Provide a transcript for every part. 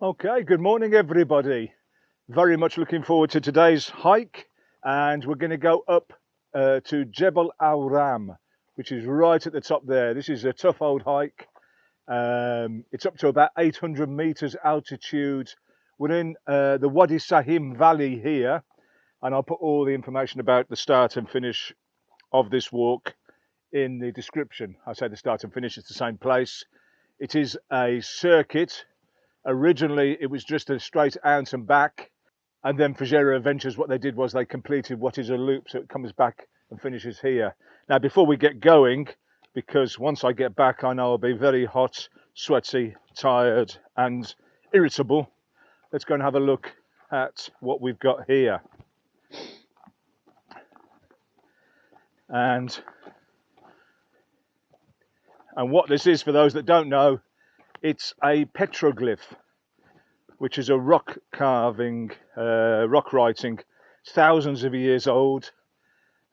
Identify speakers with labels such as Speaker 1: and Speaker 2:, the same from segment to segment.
Speaker 1: Okay, good morning everybody. Very much looking forward to today's hike, and we're going to go up to Jebel Alrham, which is right at the top there. This is a tough old hike. It's up to about 800 meters altitude. We're in the Wadi Saham valley here, and I'll put all the information about the start and finish of this walk in the description. I say the start and finish, it's the same place. It is a circuit. Originally, it was just a straight out and back, and then Fujairah Ventures, what they did was they completed what is a loop, so it comes back and finishes here. Now, before we get going, because once I get back, I know I'll be very hot, sweaty, tired, and irritable. Let's go and have a look at what we've got here. And what this is, for those that don't know, it's a petroglyph, which is a rock carving, rock writing. It's thousands of years old,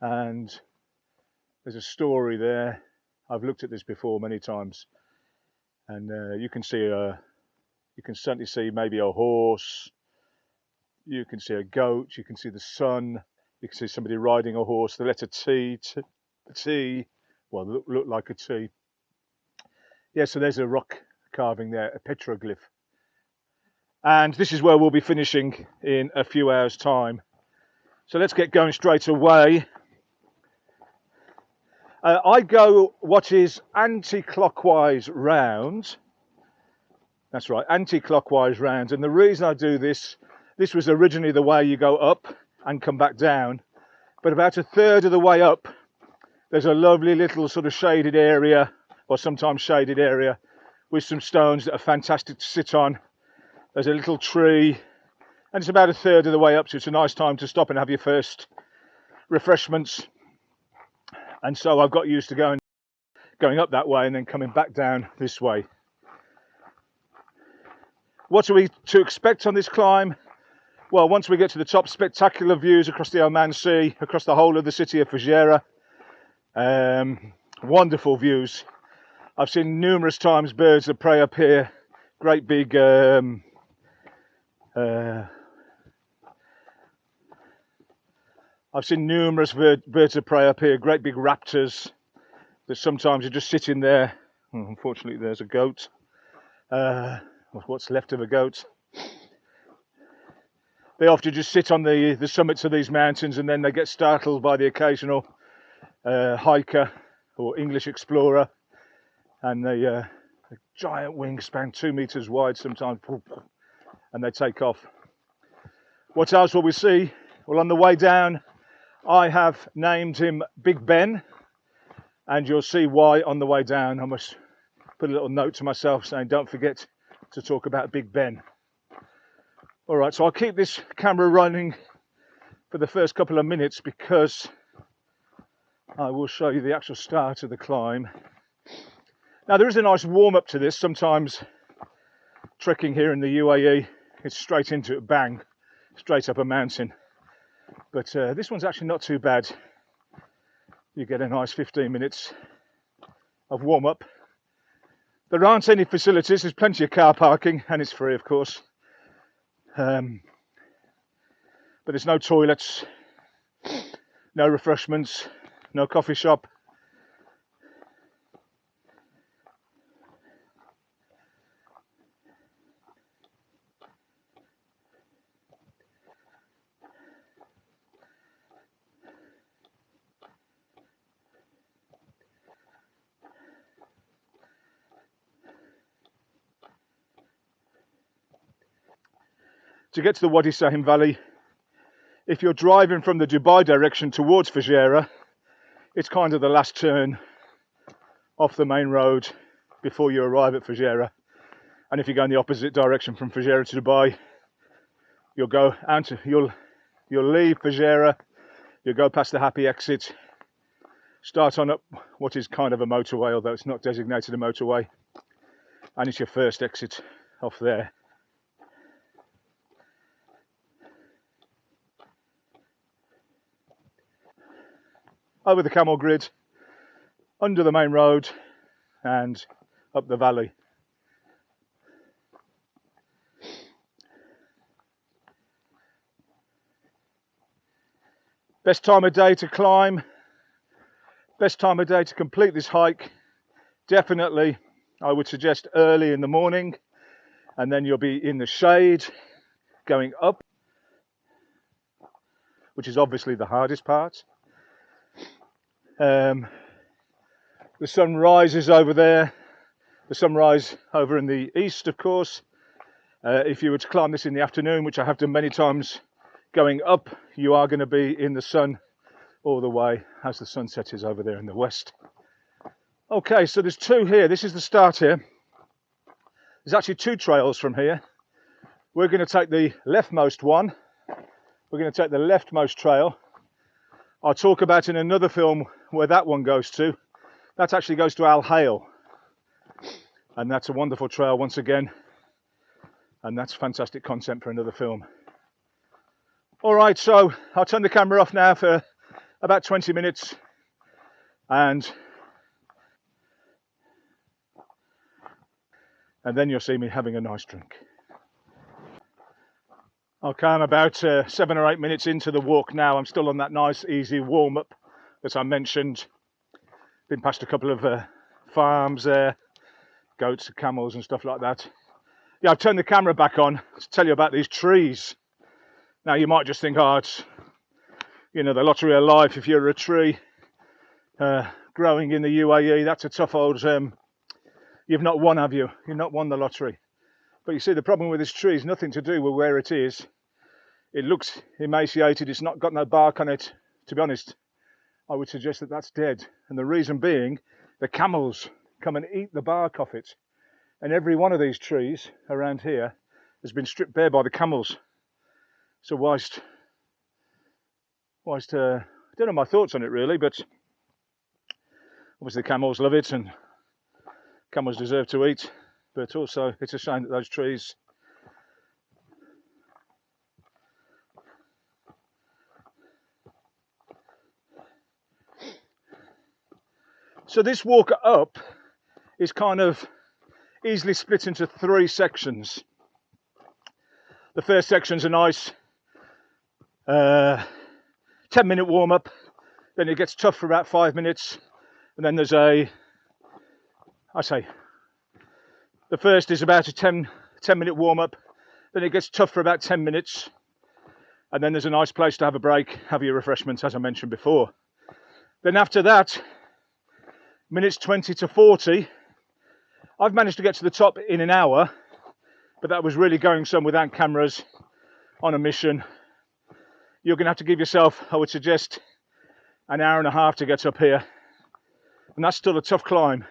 Speaker 1: and there's a story there. I've looked at this before many times, and you can certainly see maybe a horse. You can see a goat. You can see the sun. You can see somebody riding a horse. The letter T, well, look like a T. Yeah, so there's a rock carving there, a petroglyph. And this is where we'll be finishing in a few hours' time. So let's get going straight away. I go what is anti-clockwise round. That's right, anti-clockwise round. And the reason I do this was originally the way you go up and come back down. But about a third of the way up, there's a lovely little sort of shaded area, or sometimes shaded area, with some stones that are fantastic to sit on. There's a little tree, and it's about a third of the way up, so it's a nice time to stop and have your first refreshments. And so I've got used to going up that way and then coming back down this way. What are we to expect on this climb? Well, once we get to the top, spectacular views across the Oman Sea, across the whole of the city of Fujairah. Wonderful views. I've seen numerous times birds of prey up here, great big I've seen numerous birds of prey up here, great big raptors that sometimes are just sitting there. Unfortunately, there's a goat, what's left of a goat. They often just sit on the summits of these mountains, and then they get startled by the occasional hiker or English explorer, and the giant wingspan, 2 meters wide sometimes, and they take off. What else will we see? Well, on the way down, I have named him Big Ben, and you'll see why on the way down. I must put a little note to myself saying, don't forget to talk about Big Ben. All right, so I'll keep this camera running for the first couple of minutes because I will show you the actual start of the climb. Now, there is a nice warm-up to this. Sometimes trekking here in the UAE, it's straight into it, bang, straight up a mountain. But this one's actually not too bad. You get a nice 15 minutes of warm-up. There aren't any facilities. There's plenty of car parking, and it's free, of course. But there's no toilets, no refreshments, no coffee shop. To get to the Wadi Saham Valley, if you're driving from the Dubai direction towards Fujairah, it's kind of the last turn off the main road before you arrive at Fujairah. And if you go in the opposite direction from Fujairah to Dubai, you'll leave Fujairah, you'll go past the Happy exit, start on up what is kind of a motorway, although it's not designated a motorway, and it's your first exit off there. Over the camel grid, under the main road, and up the valley. Best time of day to climb, best time of day to complete this hike, definitely I would suggest early in the morning, and then you'll be in the shade going up, which is obviously the hardest part. The sun rises over there, the sunrise over in the east, of course. If you were to climb this in the afternoon, which I have done many times going up, you are going to be in the sun all the way as the sunset is over there in the west. Okay, so there's two here. This is the start here. There's actually two trails from here. We're going to take the leftmost one. We're going to take the leftmost trail. I'll talk about in another film where that one goes to. That actually goes to Al Hail. And that's a wonderful trail once again. And that's fantastic content for another film. All right, so I'll turn the camera off now for about 20 minutes. And then you'll see me having a nice drink. Okay, I'm about 7 or 8 minutes into the walk now. I'm still on that nice, easy warm-up that I mentioned. Been past a couple of farms there, goats, camels and stuff like that. Yeah, I've turned the camera back on to tell you about these trees. Now, you might just think, oh, it's, you know, the lottery of life. If you're a tree growing in the UAE, that's a tough old... you've not won, have you? You've not won the lottery. But you see, the problem with this tree is nothing to do with where it is. It looks emaciated. It's not got no bark on it. To be honest, I would suggest that that's dead. And the reason being, the camels come and eat the bark off it. And every one of these trees around here has been stripped bare by the camels. So whilst I don't know my thoughts on it really, but obviously the camels love it and camels deserve to eat. But also it's a shame that those trees so this walk up is kind of easily split into three sections. The first section's a nice 10-minute warm-up, then it gets tough for about 5 minutes, and then there's the first is about a 10-minute warm-up, then it gets tough for about 10 minutes, and then there's a nice place to have a break, have your refreshments, as I mentioned before. Then after that, minutes 20 to 40, I've managed to get to the top in an hour, but that was really going some without cameras on a mission. You're going to have to give yourself, I would suggest, an hour and a half to get up here, and that's still a tough climb.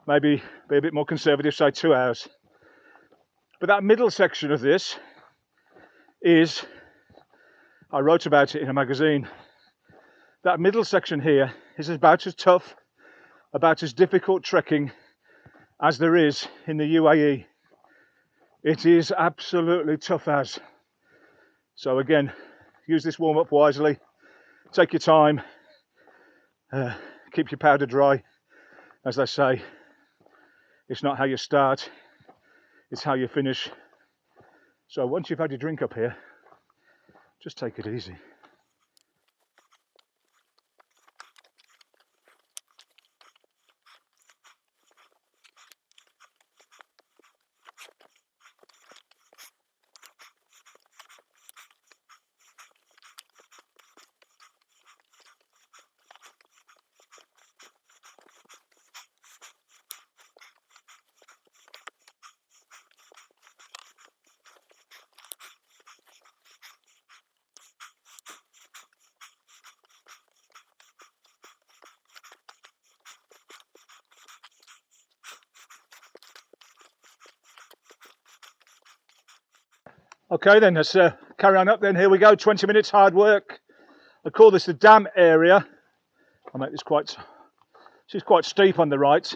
Speaker 1: Maybe be a bit more conservative, say 2 hours. But that middle section of this is, I wrote about it in a magazine, that middle section here is about as tough, about as difficult trekking as there is in the UAE. It is absolutely tough as. So again, use this warm-up wisely, take your time, keep your powder dry, as they say. It's not how you start, it's how you finish. So once you've had your drink up here, just take it easy. Okay then, let's carry on up then. Here we go, 20 minutes hard work. I call this the dam area. I'll make this she's quite steep on the right.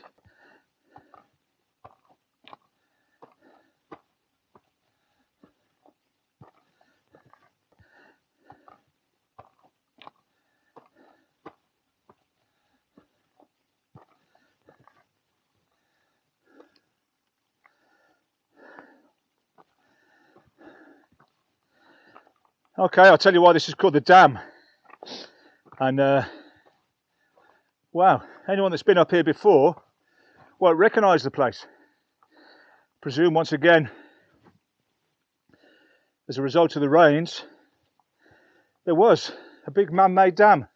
Speaker 1: Okay, I'll tell you why this is called the dam. And wow, anyone that's been up here before won't recognise the place. Presume once again, as a result of the rains, there was a big man-made dam,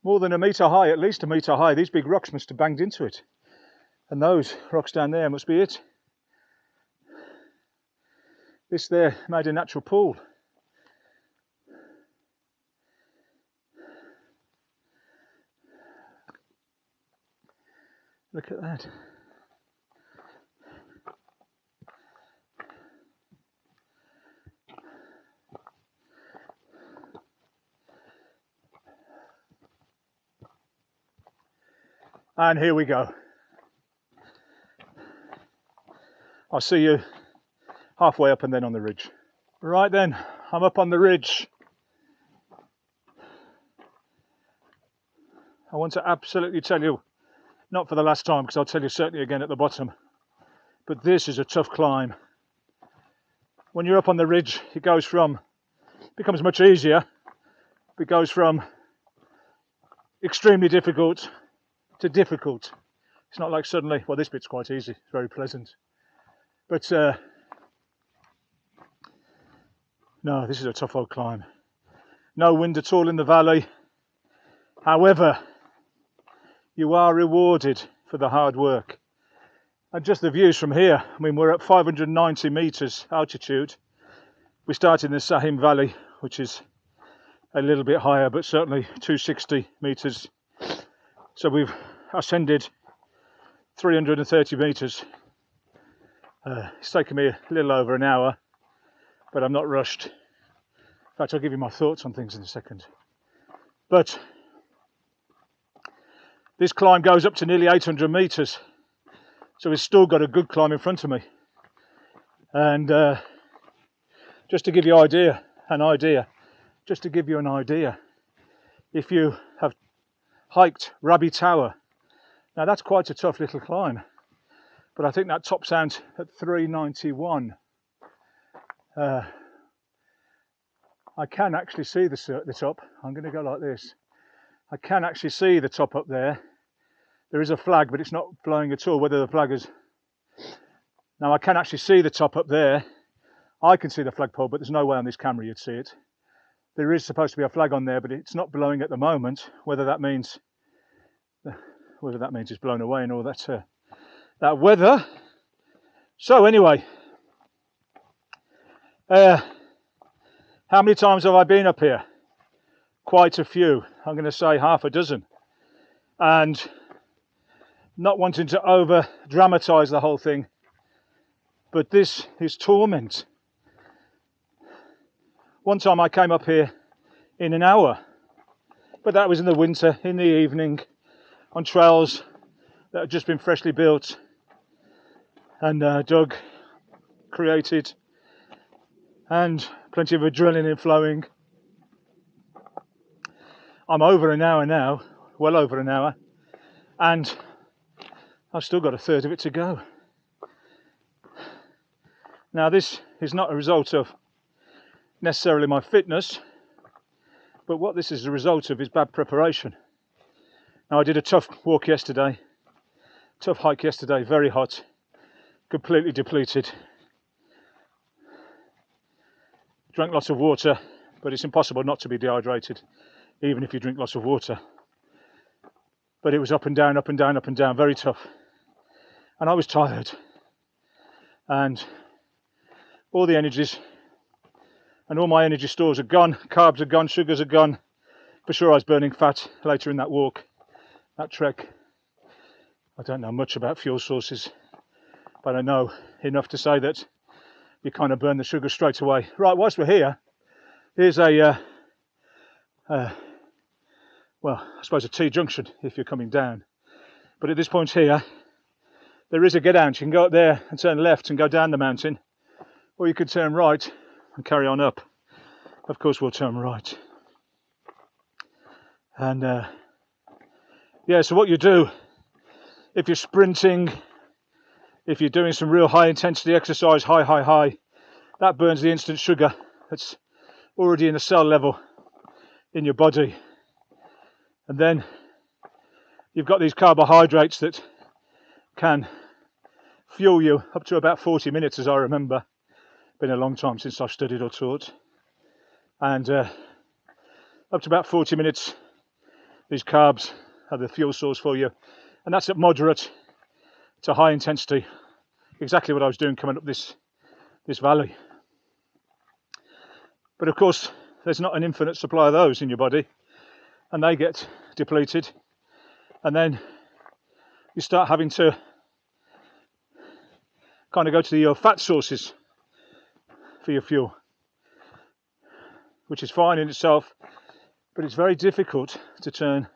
Speaker 1: more than a metre high, at least a metre high. These big rocks must have banged into it, and those rocks down there must be it. This there made a natural pool. Look at that. And here we go. I'll see you halfway up and then on the ridge. Right then, I'm up on the ridge. I want to absolutely tell you, not for the last time, because I'll tell you certainly again at the bottom, but this is a tough climb. When you're up on the ridge, it becomes much easier. It goes from extremely difficult to difficult. It's not like suddenly, well, this bit's quite easy, it's very pleasant. But no, this is a tough old climb. No wind at all in the valley. However, you are rewarded for the hard work. And just the views from here, I mean, we're at 590 meters altitude. We start in the Sahim Valley, which is a little bit higher, but certainly 260 meters. So we've ascended 330 meters. It's taken me a little over an hour, but I'm not rushed. In fact, I'll give you my thoughts on things in a second. But this climb goes up to nearly 800 meters, so we've still got a good climb in front of me. And just to give you an idea, if you have hiked Rabi Tower, now that's quite a tough little climb, but I think that tops out at 391. I can actually see the top. I'm going to go like this. I can actually see the top up there. There is a flag, but it's not blowing at all, whether the flag is... Now I can actually see the top up there. I can see the flagpole, but there's no way on this camera you'd see it. There is supposed to be a flag on there, but it's not blowing at the moment. Whether that means it's blown away and all that weather. So anyway, how many times have I been up here? Quite a few. I'm going to say half a dozen. And not wanting to over dramatize the whole thing, but this is torment. One time I came up here in an hour, but that was in the winter, in the evening, on trails that had just been freshly built and dug, created, and plenty of adrenaline flowing. I'm over an hour now, well over an hour, and I've still got a third of it to go. Now this is not a result of necessarily my fitness, but what this is a result of is bad preparation. Now I did a tough walk yesterday, tough hike yesterday, very hot, completely depleted. Drank lots of water, but it's impossible not to be dehydrated, even if you drink lots of water. But it was up and down, up and down, up and down, very tough. And I was tired. And all the energies and all my energy stores are gone, carbs are gone, sugars are gone. For sure I was burning fat later in that walk, that trek. I don't know much about fuel sources, but I know enough to say that you kind of burn the sugar straight away. Right, whilst we're here, here's a, well, I suppose a T-junction if you're coming down. But at this point here, there is a get out. You can go up there and turn left and go down the mountain, or you could turn right and carry on up. Of course we'll turn right. And yeah, so what you do, if you're sprinting, if you're doing some real high intensity exercise, high, that burns the instant sugar that's already in the cell level in your body. And then you've got these carbohydrates that can fuel you up to about 40 minutes, as I remember. Been a long time since I've studied or taught. And up to about 40 minutes, these carbs are the fuel source for you. And that's at moderate to high intensity. Exactly what I was doing coming up this valley. But of course, there's not an infinite supply of those in your body, and they get depleted. And then you start having to kind of go to your fat sources for your fuel, which is fine in itself, but it's very difficult to turn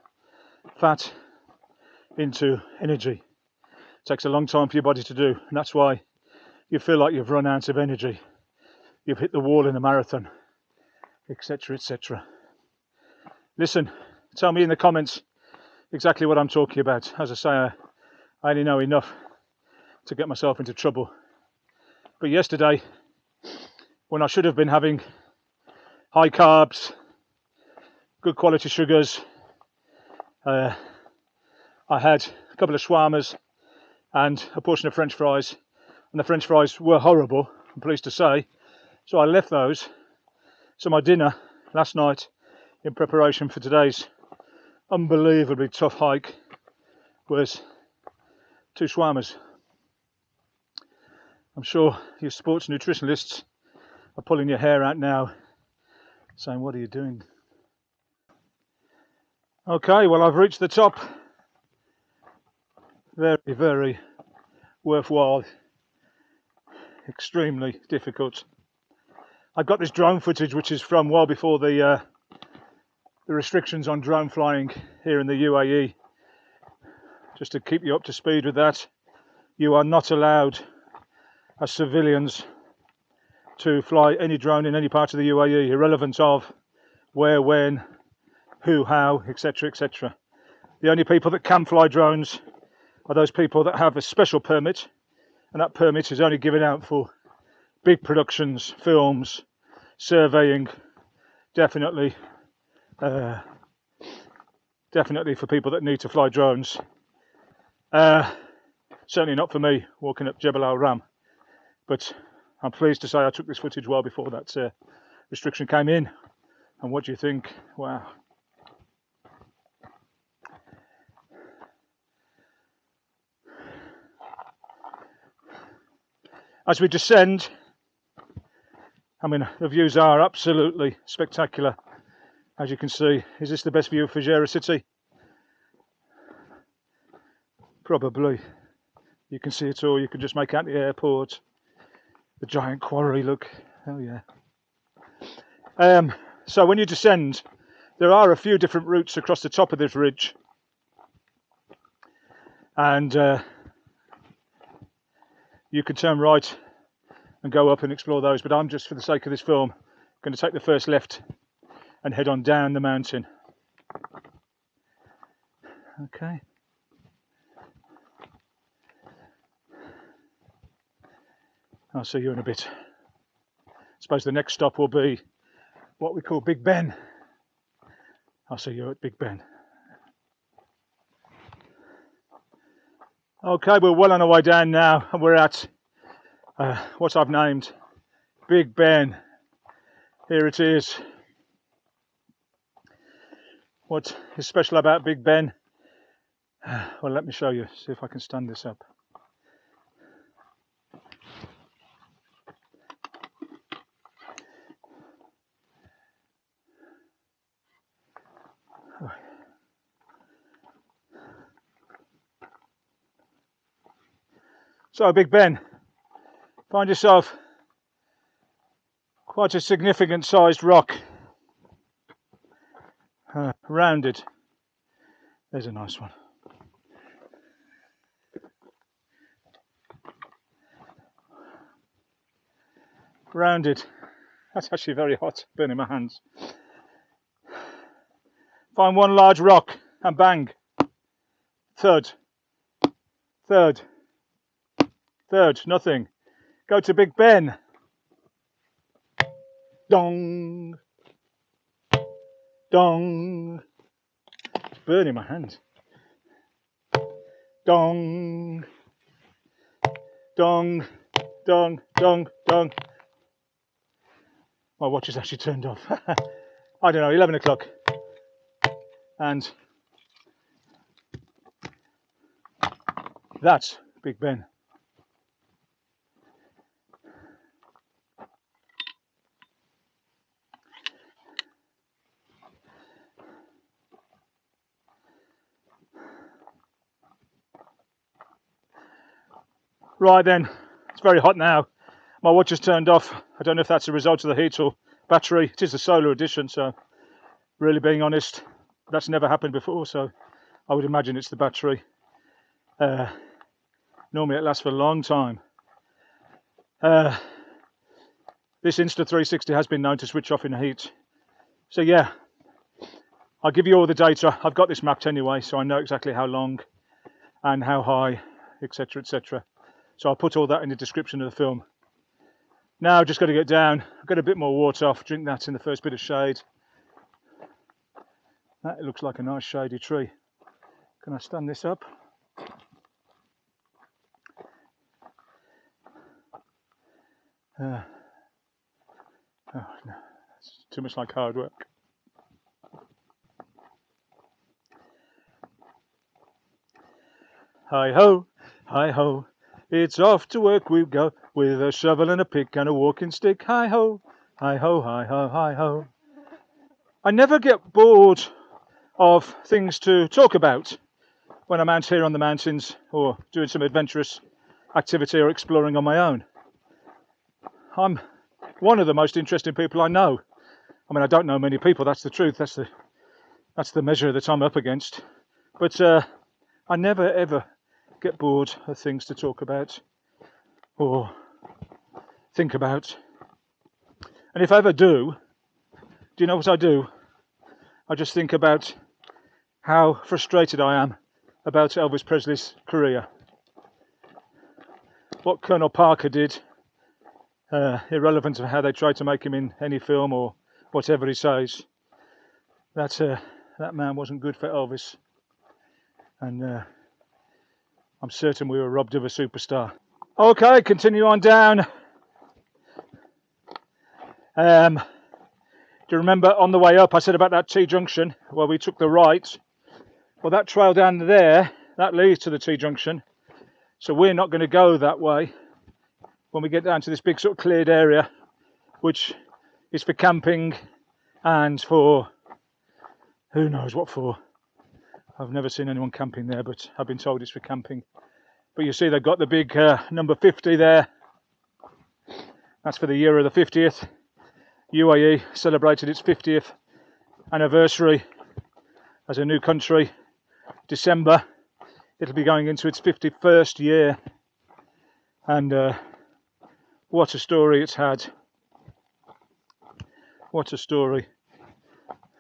Speaker 1: fat into energy. It takes a long time for your body to do, and that's why you feel like you've run out of energy, you've hit the wall in a marathon, etc., etc. Listen, tell me in the comments exactly what I'm talking about. As I say, I only know enough to get myself into trouble. But yesterday, when I should have been having high carbs, good quality sugars, I had a couple of shawarmas and a portion of French fries, and the French fries were horrible, I'm pleased to say, so I left those. So my dinner last night, in preparation for today's unbelievably tough hike, was 2 shawarmas. I'm sure you sports nutritionalists are pulling your hair out now, saying, what are you doing? Okay, well, I've reached the top. Very, very worthwhile. Extremely difficult. I've got this drone footage, which is from well before the restrictions on drone flying here in the UAE. Just to keep you up to speed with that, you are not allowed as civilians to fly any drone in any part of the UAE, irrelevant of where, when, who, how, etc., etc. The only people that can fly drones are those people that have a special permit, and that permit is only given out for big productions, films, surveying, definitely for people that need to fly drones. Certainly not for me walking up Jebel Alrham, but I'm pleased to say I took this footage well before that restriction came in. And what do you think? Wow. As we descend, I mean, the views are absolutely spectacular. As you can see, is this the best view of Fujairah city? Probably. You can see it all. You can just make out the airport, the giant quarry, look. Oh yeah. So when you descend, there are a few different routes across the top of this ridge. And you can turn right and go up and explore those, but I'm just, for the sake of this film, going to take the first left and head on down the mountain. Okay. I'll see you in a bit. I suppose the next stop will be what we call Big Ben. I'll see you at Big Ben. Okay, we're well on our way down now, and we're at what I've named Big Ben. Here it is. What is special about Big Ben? Well, let me show you, see if I can stand this up. So Big Ben, find yourself quite a significant sized rock, rounded. There's a nice one. Rounded. That's actually very hot, burning my hands. Find one large rock and bang. Third, nothing. Go to Big Ben. Dong, dong. burning my hand. Dong, dong, dong, dong, dong. My watch is actually turned off. I don't know, 11 o'clock. And that's Big Ben. Right then, it's very hot now. My watch has turned off. I don't know if that's a result of the heat or battery. It is a solar edition, so really being honest, that's never happened before, so I would imagine it's the battery. Normally it lasts for a long time. This Insta360 has been known to switch off in heat. So yeah, I'll give you all the data. I've got this mapped anyway, so I know exactly how long and how high, etc, etc. So I'll put all that in the description of the film. Now just got to get down, get a bit more water off, drink that in the first bit of shade. That looks like a nice shady tree. Can I stand this up? Oh no, that's too much like hard work. Hi ho, hi ho, it's off to work we go, with a shovel and a pick and a walking stick. Hi ho, hi ho, hi ho, hi ho. I never get bored of things to talk about when I'm out here on the mountains or doing some adventurous activity or exploring on my own. I'm one of the most interesting people I know. I mean, I don't know many people, that's the truth, that's the measure that I'm up against. But I never ever get bored of things to talk about or think about. And if I ever do you know what I do? I just think about how frustrated I am about Elvis Presley's career. What Colonel Parker did, irrelevant of how they tried to make him in any film or whatever he says, that man wasn't good for Elvis. And I'm certain we were robbed of a superstar. Okay, continue on down. Do you remember on the way up I said about that T-junction where we took the right? Well, that trail down there, that leads to the T-junction. So we're not going to go that way when we get down to this big sort of cleared area, which is for camping and for who knows what for. I've never seen anyone camping there, but I've been told it's for camping. But you see they've got the big number 50 there. That's for the year of the 50th. UAE celebrated its 50th anniversary as a new country. December, it'll be going into its 51st year. And what a story it's had. What a story.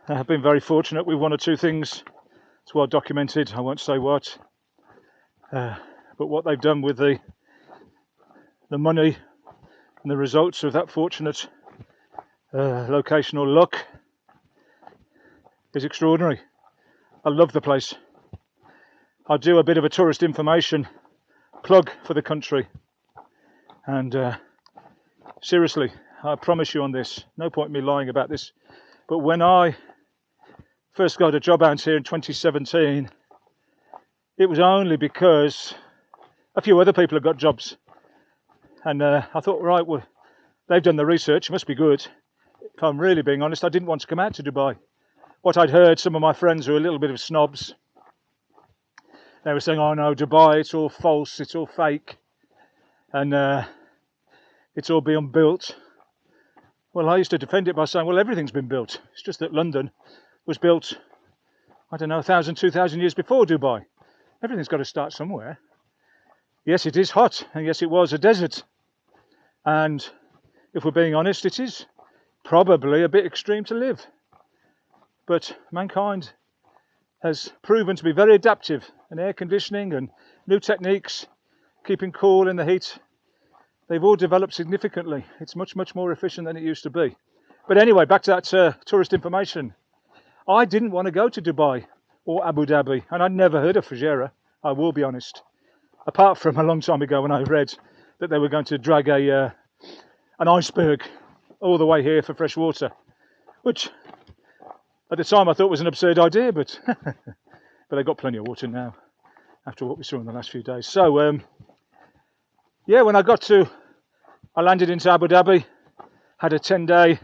Speaker 1: I've been very fortunate with one or two things. It's well documented, I won't say what. But what they've done with the money and the results of that fortunate locational luck is extraordinary. I love the place. I do a bit of a tourist information plug for the country. And seriously, I promise you on this, no point in me lying about this, but when I first got a job out here in 2017, it was only because a few other people had got jobs. And I thought, right, well, they've done the research, it must be good. If I'm really being honest, I didn't want to come out to Dubai. What I'd heard, some of my friends who were a little bit of snobs, they were saying, oh no, Dubai, it's all false, it's all fake, and it's all being built. Well, I used to defend it by saying, well, everything's been built. It's just that London was built, I don't know, 1,000, 2,000 years before Dubai. Everything's got to start somewhere. Yes, it is hot, and yes, it was a desert. And if we're being honest, it is probably a bit extreme to live. But mankind has proven to be very adaptive, and air conditioning and new techniques, keeping cool in the heat, they've all developed significantly. It's much, much more efficient than it used to be. But anyway, back to that tourist information. I didn't want to go to Dubai or Abu Dhabi, and I'd never heard of Fujairah, I will be honest, apart from a long time ago when I read that they were going to drag an iceberg all the way here for fresh water, which at the time I thought was an absurd idea, but but they've got plenty of water now after what we saw in the last few days. So yeah, when I landed into Abu Dhabi, had a 10-day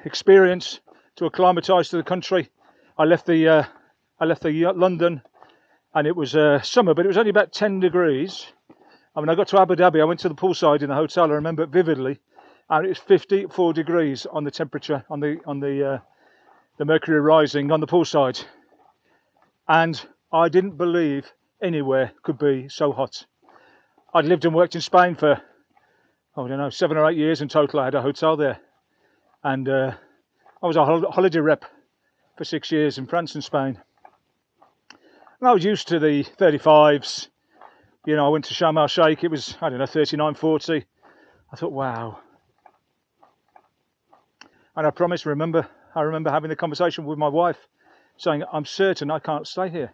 Speaker 1: experience to acclimatise to the country. I left the London, and it was summer, but it was only about 10 degrees. And when I got to Abu Dhabi, I went to the poolside in the hotel. I remember it vividly, and it was 54 degrees on the temperature on the mercury rising on the poolside, and I didn't believe anywhere could be so hot. I'd lived and worked in Spain for, I don't know, 7 or 8 years in total. I had a hotel there, and I was a holiday rep for 6 years in France and Spain. And I was used to the 35s. You know, I went to Sharm el Sheikh, it was, I don't know, 39, 40. I thought, wow. And I remember having the conversation with my wife, saying, I'm certain I can't stay here.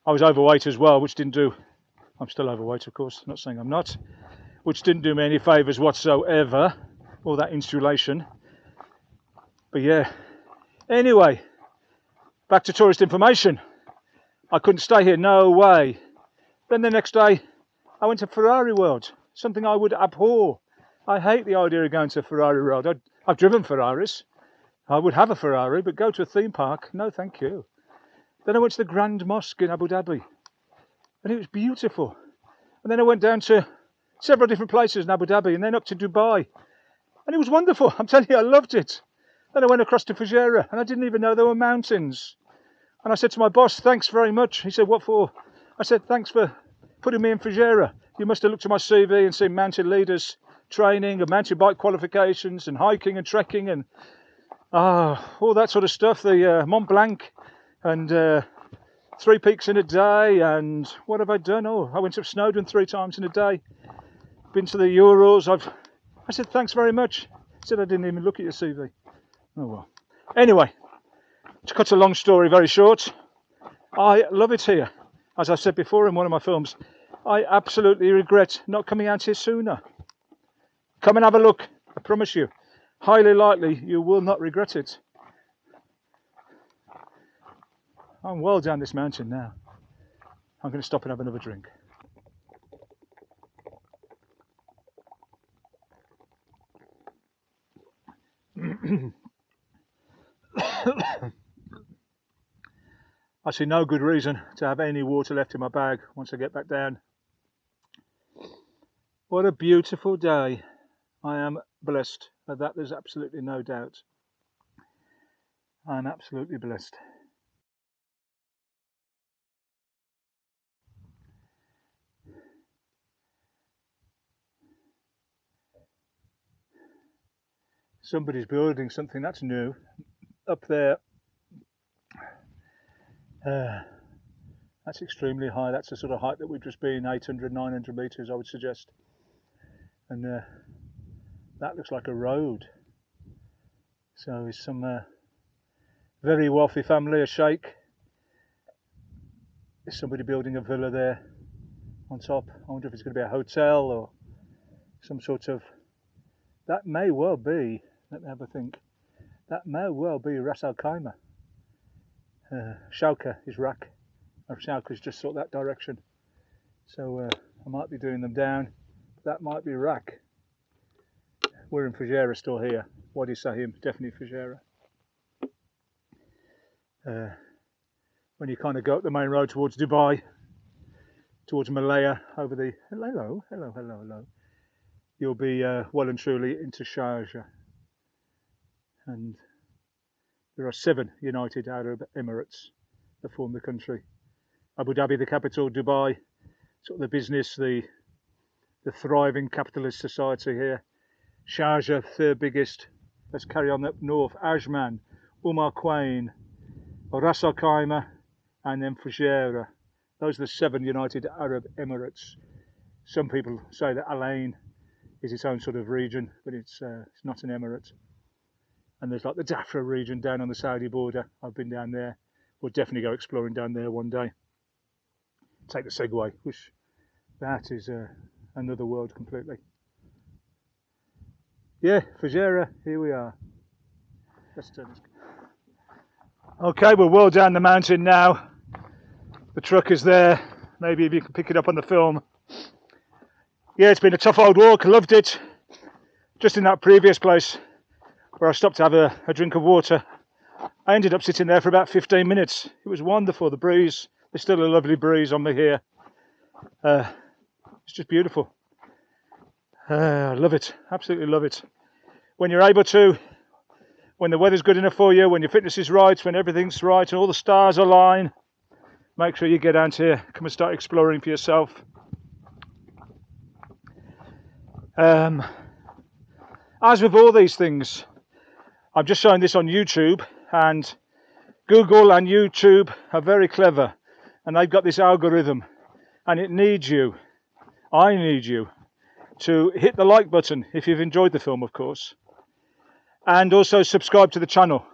Speaker 1: I was overweight as well, which didn't do, I'm still overweight, of course, not saying I'm not, which didn't do me any favours whatsoever, all that insulation. But yeah, anyway, back to tourist information. I couldn't stay here, no way. Then the next day, I went to Ferrari World, something I would abhor. I hate the idea of going to Ferrari World. I've driven Ferraris. I would have a Ferrari, but go to a theme park, no thank you. Then I went to the Grand Mosque in Abu Dhabi, and it was beautiful. And then I went down to several different places in Abu Dhabi, and then up to Dubai, and it was wonderful. I'm telling you, I loved it. Then I went across to Fujairah, and I didn't even know there were mountains. And I said to my boss, thanks very much. He said, what for? I said, thanks for putting me in Fujairah. You must have looked at my CV and seen mountain leaders training and mountain bike qualifications and hiking and trekking and all that sort of stuff. The Mont Blanc and 3 peaks in a day. And what have I done? Oh, I went to Snowdon 3 times in a day. Been to the Urals. I said, thanks very much. He said, I didn't even look at your CV. Oh well. Anyway, to cut a long story very short, I love it here. As I said before in one of my films, I absolutely regret not coming out here sooner. Come and have a look, I promise you. Highly likely you will not regret it. I'm well down this mountain now. I'm going to stop and have another drink. I see no good reason to have any water left in my bag once I get back down. What a beautiful day. I am blessed. Of that there's absolutely no doubt. I'm absolutely blessed. Somebody's building something that's new up there. That's extremely high. That's the sort of height that we've just been, 800, 900 meters, I would suggest. And that looks like a road. So it's some very wealthy family, a sheikh. Is somebody building a villa there on top? I wonder if it's going to be a hotel or some sort of. That may well be. Let me have a think. That may well be Ras Al Khaimah. Sharjah is Iraq. Sharjah is just sort of that direction. So I might be doing them down. That might be Iraq. We're in Fujairah still here. Wadi Saham, definitely Fujairah. When you kind of go up the main road towards Dubai, towards Malaya, over the hello, you'll be well and truly into Sharjah. And there are 7 United Arab Emirates that form the country. Abu Dhabi, the capital, Dubai, sort of the business, the thriving capitalist society here. Sharjah, 3rd biggest. Let's carry on up north. Ajman, Quain, Ras Al Khaimah, and then Fujairah. Those are the 7 United Arab Emirates. Some people say that Al Ain is its own sort of region, but it's not an emirate. And there's like the Dhafra region down on the Saudi border. I've been down there. We'll definitely go exploring down there one day. Take the Segway, which that is another world completely. Yeah, Fujairah, here we are. Let's turn this. Okay, we're well down the mountain now. The truck is there. Maybe if you can pick it up on the film. Yeah, it's been a tough old walk. Loved it. Just in that previous place where I stopped to have a drink of water, I ended up sitting there for about 15 minutes. It was wonderful. The breeze, there's still a lovely breeze on me here. It's just beautiful. I love it. Absolutely love it. When you're able to, when the weather's good enough for you, when your fitness is right, when everything's right and all the stars align, make sure you get out here. Come and start exploring for yourself. As with all these things, I'm just showing this on YouTube, and Google and YouTube are very clever, and they've got this algorithm, and it needs you, I need you, to hit the like button if you've enjoyed the film, of course, and also subscribe to the channel.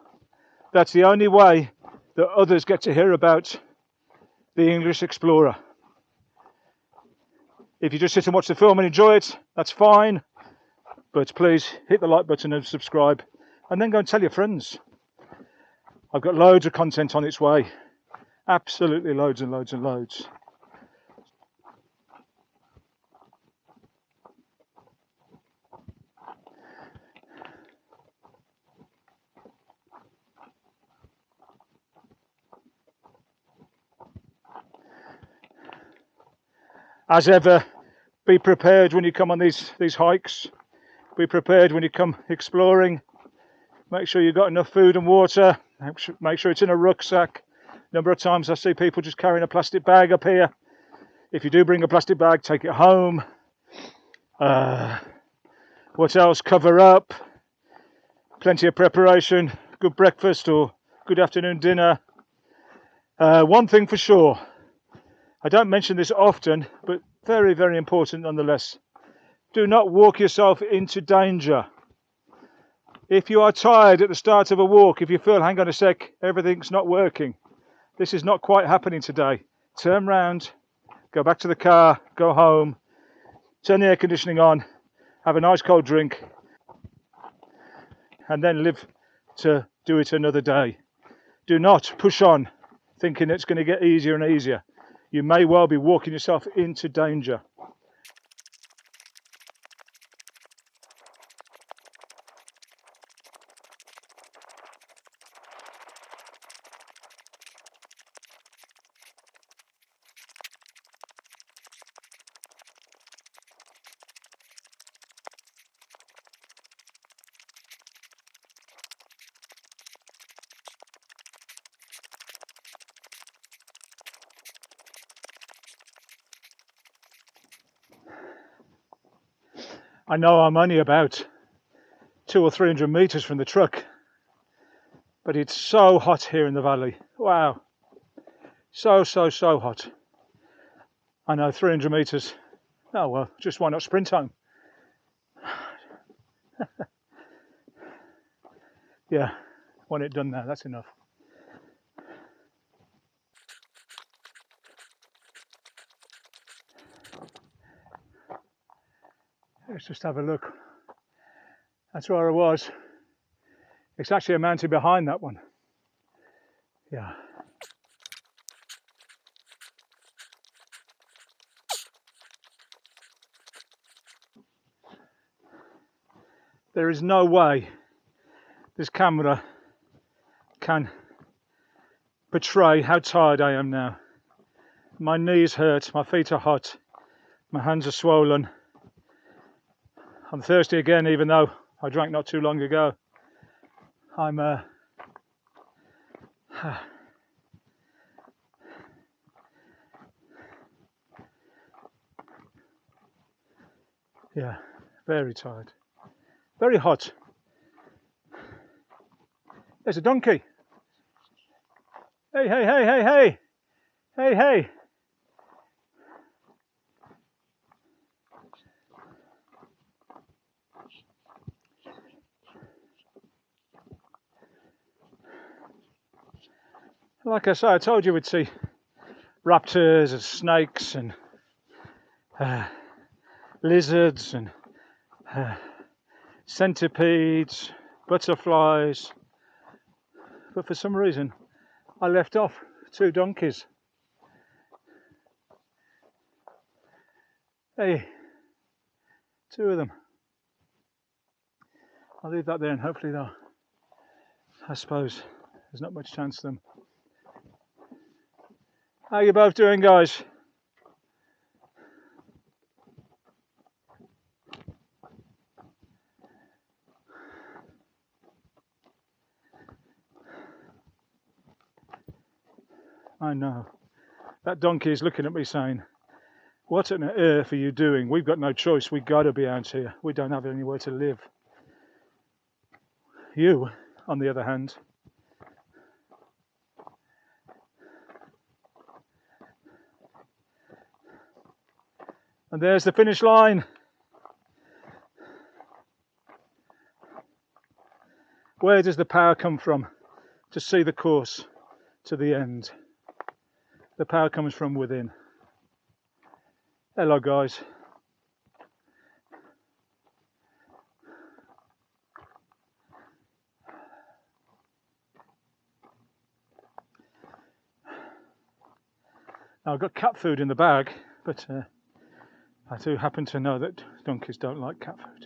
Speaker 1: That's the only way that others get to hear about the English Explorer. If you just sit and watch the film and enjoy it, that's fine. But please hit the like button and subscribe, and then go and tell your friends. I've got loads of content on its way. Absolutely loads and loads and loads. As ever, be prepared when you come on these hikes. Be prepared when you come exploring. Make sure you've got enough food and water. Make sure it's in a rucksack. A number of times I see people just carrying a plastic bag up here. If you do bring a plastic bag, take it home. What else? Cover up. Plenty of preparation. Good breakfast or good afternoon dinner. One thing for sure. I don't mention this often, but very, very important nonetheless. Do not walk yourself into danger. If you are tired at the start of a walk, if you feel, hang on a sec, everything's not working, this is not quite happening today, turn round, go back to the car, go home, turn the air conditioning on, have a nice cold drink, and then live to do it another day. Do not push on thinking it's going to get easier and easier. You may well be walking yourself into danger. I know I'm only about 200 or 300 meters from the truck, but it's so hot here in the valley. Wow, so hot. I know, 300 meters. Oh well, just why not sprint home? Yeah, want it done now, that's enough. Let's just have a look. That's where I was. It's actually a mountain behind that one. Yeah. There is no way this camera can portray how tired I am now. My knees hurt, my feet are hot, my hands are swollen. I'm thirsty again, even though I drank not too long ago. I'm yeah, very tired, very hot. There's a donkey. Hey, hey, hey, hey, hey, hey, hey. Like I say, I told you we'd see raptors and snakes and lizards and centipedes, butterflies, but for some reason I left off 2 donkeys. Hey, 2 of them. I'll leave that there and hopefully they'll, I suppose there's not much chance of them. How you both doing, guys? I know. That donkey is looking at me saying, what on earth are you doing? We've got no choice. We've got to be out here. We don't have anywhere to live. You, on the other hand, and there's the finish line. Where does the power come from to see the course to the end? The power comes from within. Hello, guys. Now, I've got cat food in the bag, but I do happen to know that donkeys don't like cat food.